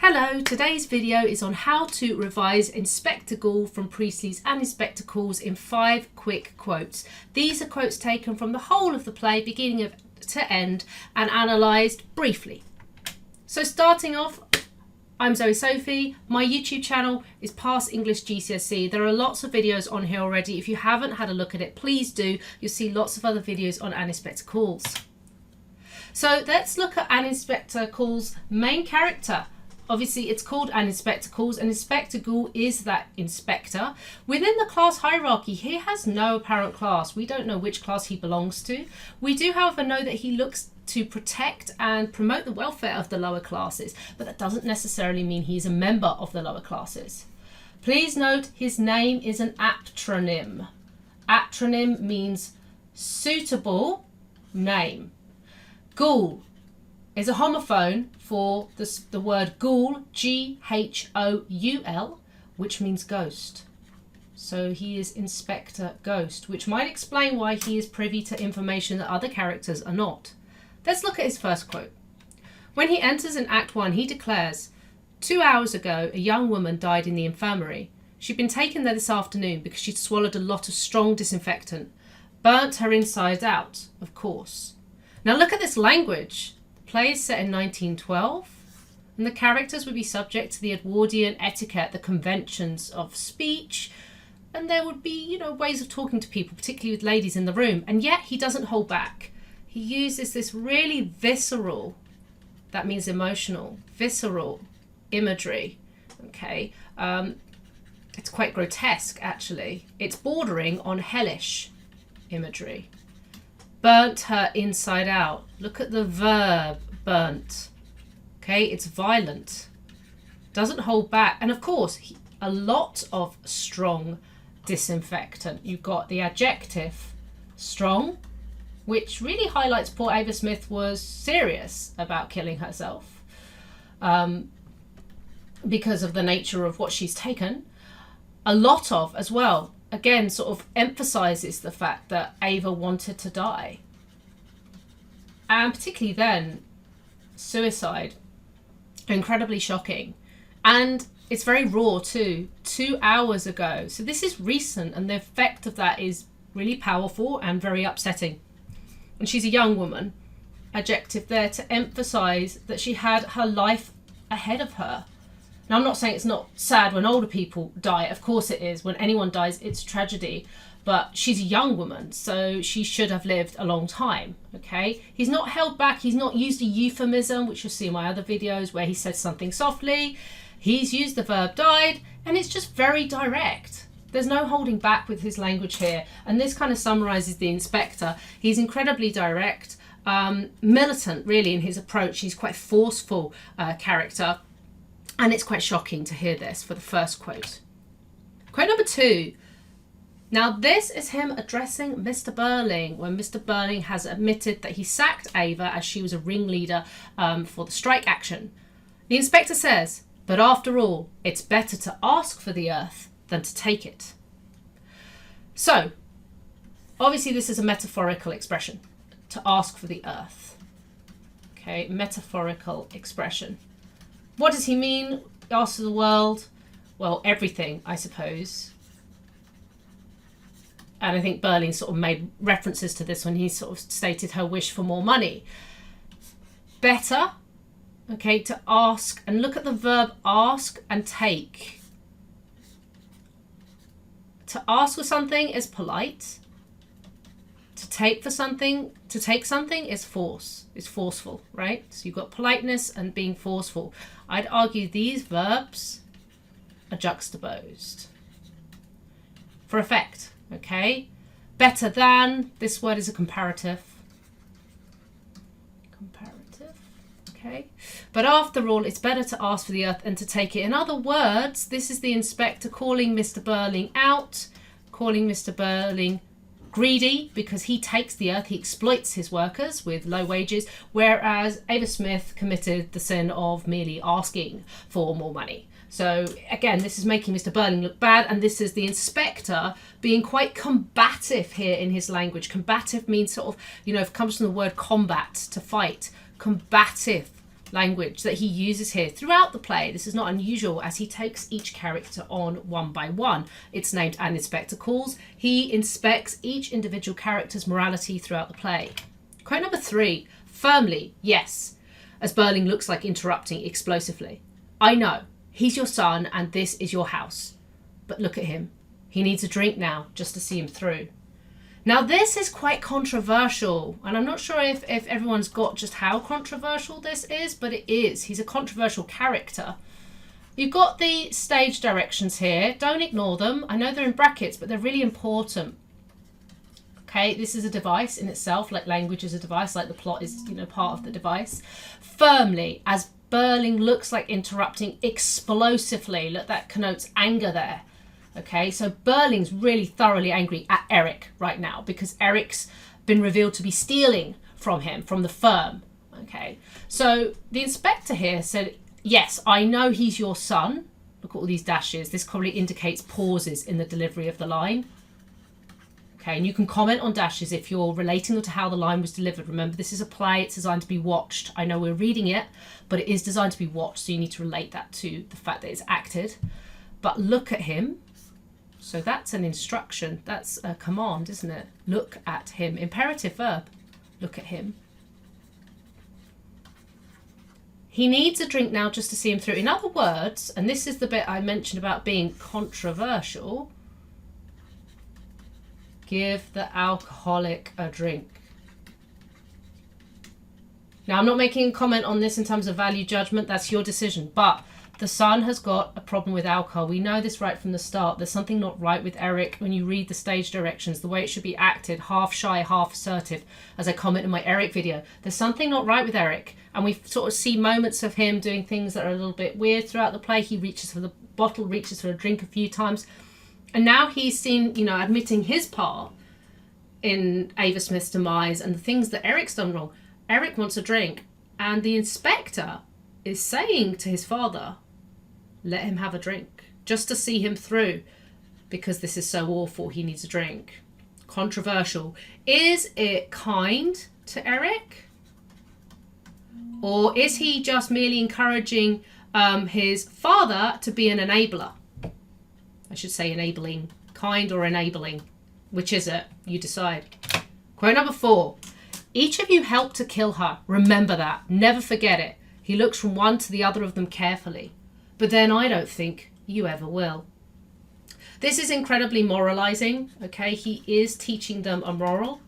Hello, today's video is on how to revise Inspector Goole from Priestley's and Inspector Goule's in 5 quick quotes. These are quotes taken from the whole of the play, beginning to end, and analysed briefly. So starting off, I'm Sophie. My YouTube channel is Pass English GCSE. There are lots of videos on here already. If you haven't had a look at it, please do. You'll see lots of other videos on Inspector Goule's. So let's look at Inspector Goule's main character. Obviously, it's called Inspector Goole, and Inspector Goole is that inspector. Within the class hierarchy, he has no apparent class. We don't know which class he belongs to. We do, however, know that he looks to protect and promote the welfare of the lower classes, but that doesn't necessarily mean he's a member of the lower classes. Please note his name is an aptronym. Aptronym means suitable name. Goole is a homophone for the word ghoul, G-H-O-U-L, which means ghost. So he is Inspector Ghost, which might explain why he is privy to information that other characters are not. Let's look at his first quote. When he enters in Act 1, he declares, 2 hours ago, a young woman died in the infirmary. She'd been taken there this afternoon because she'd swallowed a lot of strong disinfectant. Burnt her inside out, of course. Now look at this language. The play is set in 1912, and the characters would be subject to the Edwardian etiquette, the conventions of speech, and there would be, ways of talking to people, particularly with ladies in the room, and yet he doesn't hold back. He uses this really visceral, that means emotional, visceral imagery, okay? It's quite grotesque, actually. It's bordering on hellish imagery. Burnt her inside out. Look at the verb, burnt. Okay, it's violent. Doesn't hold back. And of course, a lot of strong disinfectant. You've got the adjective strong, which really highlights poor Eva Smith was serious about killing herself because of the nature of what she's taken. A lot of as well. Again, sort of emphasizes the fact that Eva wanted to die. And particularly then, suicide, incredibly shocking. And it's very raw too, 2 hours ago. So this is recent, and the effect of that is really powerful and very upsetting. And she's a young woman, adjective there to emphasize that she had her life ahead of her. Now, I'm not saying it's not sad when older people die. Of course it is. When anyone dies, it's tragedy. But she's a young woman, so she should have lived a long time, okay? He's not held back. He's not used a euphemism, which you'll see in my other videos where he says something softly. He's used the verb died, and it's just very direct. There's no holding back with his language here. And this kind of summarizes the inspector. He's incredibly direct, militant, really, in his approach. He's quite forceful character. And it's quite shocking to hear this for the first quote. Quote number 2. Now this is him addressing Mr. Burling when Mr. Burling has admitted that he sacked Eva as she was a ringleader for the strike action. The inspector says, but after all, it's better to ask for the earth than to take it. So, obviously this is a metaphorical expression, to ask for the earth. Okay, metaphorical expression. What does he mean? Ask for the world? Well, everything, I suppose. And I think Burling sort of made references to this when he sort of stated her wish for more money. Better, okay, to ask, and look at the verb ask and take. To ask for something is polite. To take something is force, is forceful, right? So you've got politeness and being forceful. I'd argue these verbs are juxtaposed for effect, okay? Better than, this word is a comparative. Comparative, okay? But after all, it's better to ask for the earth than to take it. In other words, this is the inspector calling Mr. Burling out, calling Mr. Burling greedy because he takes the earth, he exploits his workers with low wages, whereas Eva Smith committed the sin of merely asking for more money. So again, this is making Mr. Burling look bad, and this is the inspector being quite combative here in his language. Combative means sort of, it comes from the word combat, to fight. Combative language that he uses here throughout the play. This is not unusual as he takes each character on one by one. It's named An Inspector Calls. He inspects each individual character's morality throughout the play. Quote number 3, firmly, yes, as Burling looks like interrupting explosively. I know, he's your son and this is your house. But look at him. He needs a drink now just to see him through. Now this is quite controversial, and I'm not sure if everyone's got just how controversial this is, but it is. He's a controversial character. You've got the stage directions here. Don't ignore them. I know they're in brackets, but they're really important. Okay, this is a device in itself, like language is a device, like the plot is, part of the device. Firmly, as Burling looks like interrupting explosively. Look, that connotes anger there. Okay, so Burling's really thoroughly angry at Eric right now because Eric's been revealed to be stealing from him, from the firm. Okay, so the inspector here said, yes, I know he's your son. Look at all these dashes. This probably indicates pauses in the delivery of the line. Okay, and you can comment on dashes if you're relating them to how the line was delivered. Remember, this is a play. It's designed to be watched. I know we're reading it, but it is designed to be watched, so you need to relate that to the fact that it's acted. But look at him. So that's an instruction. That's a command, isn't it? Look at him. Imperative verb. Look at him. He needs a drink now just to see him through. In other words, and this is the bit I mentioned about being controversial, give the alcoholic a drink. Now, I'm not making a comment on this in terms of value judgment. That's your decision. But the son has got a problem with alcohol. We know this right from the start. There's something not right with Eric when you read the stage directions, the way it should be acted, half shy, half assertive, as I comment in my Eric video. There's something not right with Eric. And we sort of see moments of him doing things that are a little bit weird throughout the play. He reaches for the bottle, reaches for a drink a few times. And now he's seen, admitting his part in Eva Smith's demise and the things that Eric's done wrong. Eric wants a drink. And the inspector is saying to his father, let him have a drink, just to see him through, because this is so awful, he needs a drink. Controversial. Is it kind to Eric? Or is he just merely encouraging his father to be an enabler? I should say enabling. Kind or enabling? Which is it? You decide. Quote number 4. Each of you helped to kill her. Remember that. Never forget it. He looks from one to the other of them carefully. But then I don't think you ever will. This is incredibly moralizing, okay? He is teaching them a moral.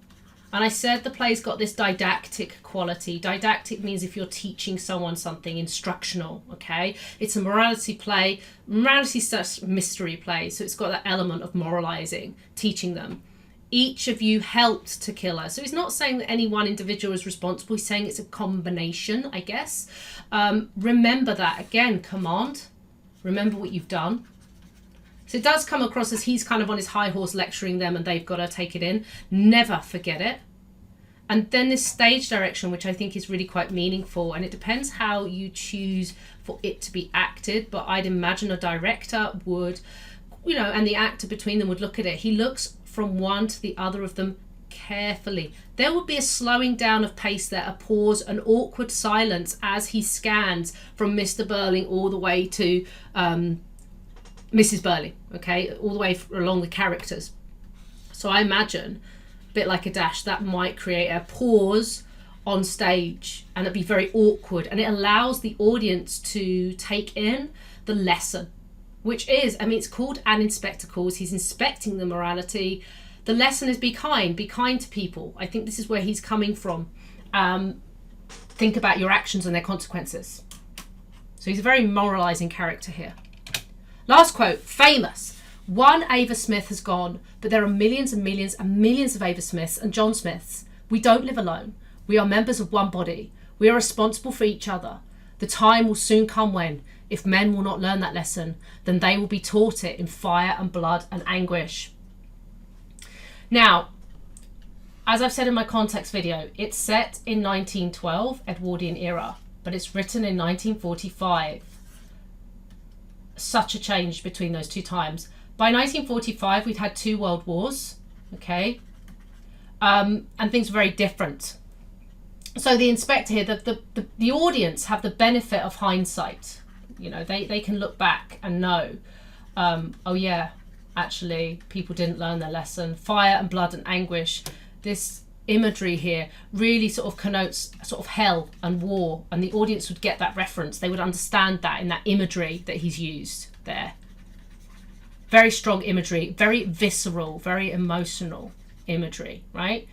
And I said the play's got this didactic quality. Didactic means if you're teaching someone something, instructional, okay? It's a morality play. Morality is such mystery play, so it's got that element of moralizing, teaching them. Each of you helped to kill her. So he's not saying that any one individual is responsible. He's saying it's a combination, I guess. Remember that. Again, command. Remember what you've done. So it does come across as he's kind of on his high horse lecturing them and they've got to take it in. Never forget it. And then this stage direction, which I think is really quite meaningful. And it depends how you choose for it to be acted. But I'd imagine a director would, and the actor between them would look at it. He looks from one to the other of them carefully. There would be a slowing down of pace there, a pause, an awkward silence as he scans from Mr. Burling all the way to Mrs. Burling, okay, all the way along the characters. So I imagine, a bit like a dash, that might create a pause on stage and it'd be very awkward, and it allows the audience to take in the lesson, which is, it's called An Inspector Calls. He's inspecting the morality. The lesson is be kind to people. I think this is where he's coming from. Think about your actions and their consequences. So he's a very moralizing character here. Last quote, famous. One Eva Smith has gone, but there are millions and millions and millions of Eva Smiths and John Smiths. We don't live alone. We are members of one body. We are responsible for each other. The time will soon come when, if men will not learn that lesson, then they will be taught it in fire and blood and anguish. Now, as I've said in my context video, it's set in 1912, Edwardian era, but it's written in 1945. Such a change between those two times. By 1945, we'd had 2 world wars, okay? And things were very different. So the inspector here, the audience have the benefit of hindsight. You know, they can look back and know, oh yeah, actually people didn't learn their lesson. Fire and blood and anguish. This imagery here really sort of connotes sort of hell and war, and the audience would get that reference. They would understand that in that imagery that he's used there. Very strong imagery, very visceral, very emotional imagery, right?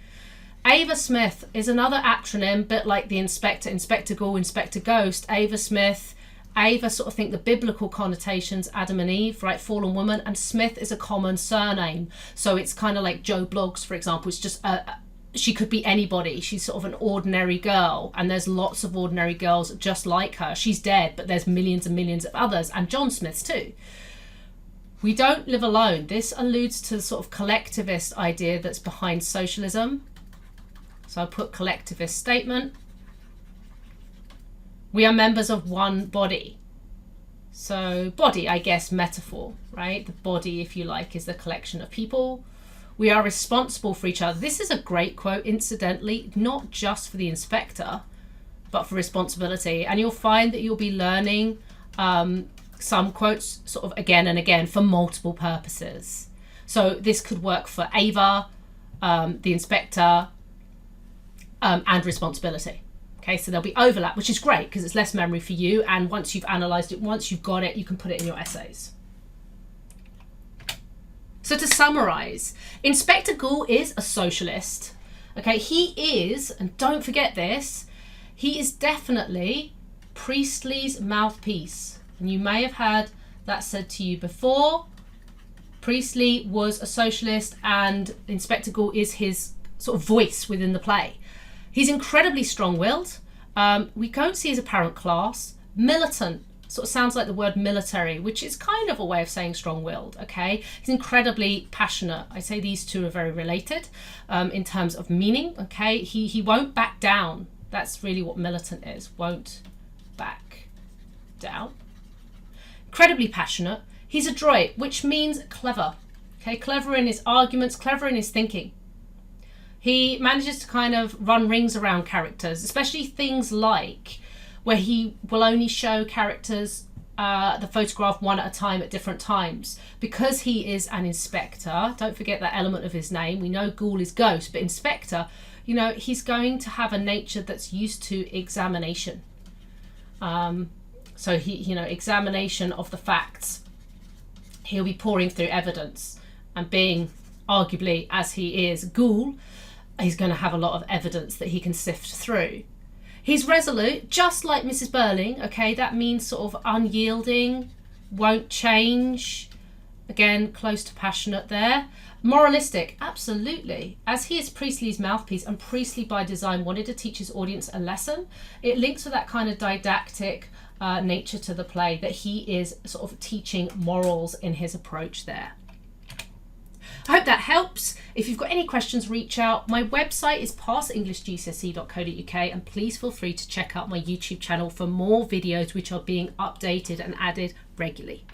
Eva Smith is another acronym, bit like the Inspector, Inspector Goole, Inspector Ghost. Eva Smith, Eva sort of think the biblical connotations, Adam and Eve, right, fallen woman, and Smith is a common surname. So it's kind of like Joe Bloggs, for example. It's just, she could be anybody. She's sort of an ordinary girl, and there's lots of ordinary girls just like her. She's dead, but there's millions and millions of others, and John Smiths too. We don't live alone. This alludes to the sort of collectivist idea that's behind socialism. So I'll put collectivist statement. We are members of one body. So body, I guess, metaphor, right? The body, if you like, is the collection of people. We are responsible for each other. This is a great quote, incidentally, not just for the inspector, but for responsibility. And you'll find that you'll be learning some quotes sort of again and again for multiple purposes. So this could work for Ava, the inspector, and responsibility. Okay, so there'll be overlap, which is great because it's less memory for you. And once you've analysed it, once you've got it, you can put it in your essays. So to summarise, Inspector Goole is a socialist. Okay, he is, and don't forget this, he is definitely Priestley's mouthpiece. And you may have had that said to you before. Priestley was a socialist and Inspector Goole is his sort of voice within the play. He's incredibly strong-willed. We don't see his apparent class. Militant, sort of sounds like the word military, which is kind of a way of saying strong-willed, okay? He's incredibly passionate. I say these two are very related in terms of meaning, okay? He won't back down. That's really what militant is, won't back down. Incredibly passionate. He's adroit, which means clever, okay? Clever in his arguments, clever in his thinking. He manages to kind of run rings around characters, especially things like where he will only show characters the photograph one at a time at different times. Because he is an inspector, don't forget that element of his name. We know Goole is ghost, but inspector, you know, he's going to have a nature that's used to examination. So he, you know, examination of the facts. He'll be pouring through evidence and being arguably, as he is, Goole, he's going to have a lot of evidence that he can sift through. He's resolute, just like Mrs. Burling, okay? That means sort of unyielding, won't change. Again, close to passionate there. Moralistic, absolutely. As he is Priestley's mouthpiece, and Priestley by design wanted to teach his audience a lesson, it links with that kind of didactic nature to the play, that he is sort of teaching morals in his approach there. I hope that helps. If you've got any questions, reach out. My website is passenglishgcse.co.uk, and please feel free to check out my YouTube channel for more videos which are being updated and added regularly.